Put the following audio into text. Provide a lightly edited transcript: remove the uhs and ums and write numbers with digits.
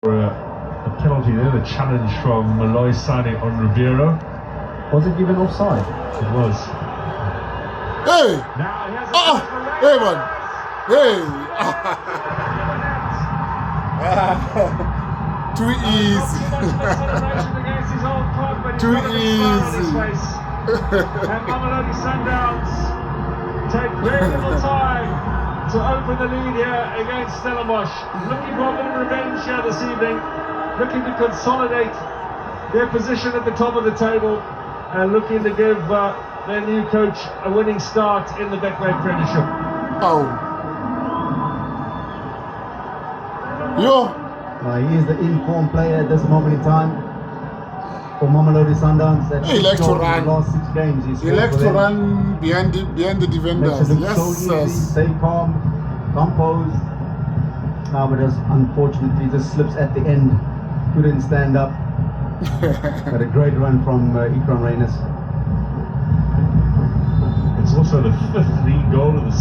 A penalty there, the challenge from Mamelodi Sundowns on Ribeiro. Was it given offside? It was. Hey! Now he has a Hey, man! Hey! Too easy. Too easy. And Mamelodi Sundowns take very little time to open the lead here against Stellenbosch. Looking for a bit of revenge here this evening, looking to consolidate their position at the top of the table and looking to give their new coach a winning start in the Betway Premiership. Oh. Yo. He is the in-form player at this moment in time for Mamelodi Sundowns. He likes to run. In the last 6 games, He likes to run behind the defenders. Makes it look so easy, stay calm, composed. But just unfortunately just slips at the end. Couldn't stand up. Had a great run from Rayners. It's also the 5th league goal of the season.